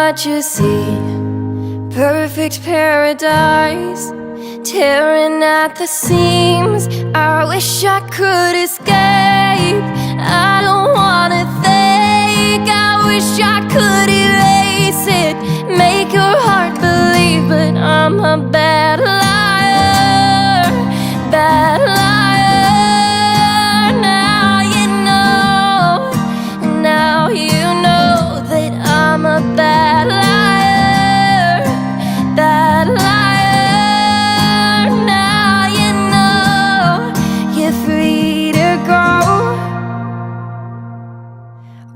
what you see. Perfect paradise, tearing at the seams. I wish I could escape. I don't wanna think. I wish I could erase it, make your heart believe, but I'm a bad liar, bad liar. Now you know, now you know that I'm a bad liar, bad liar. Now you know you're free to go.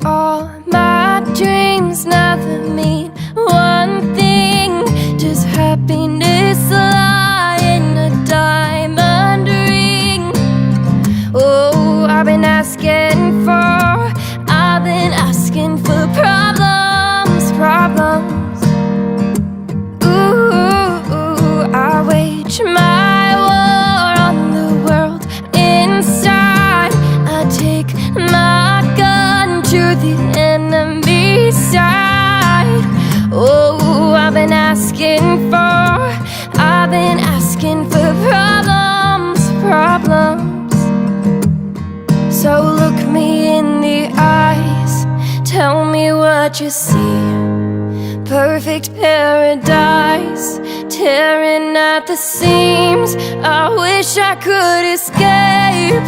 All my dreams never mean one thing, just happiness lying in a diamond ring. Oh, I've been asking for problems, problems. Ooh, I wage my war on the world inside. I take my gun to the enemy side. Oh, I've been asking for problems, problems. So look me in the eyes, tell me what you see. Perfect paradise, tearing at the seams. I wish I could escape.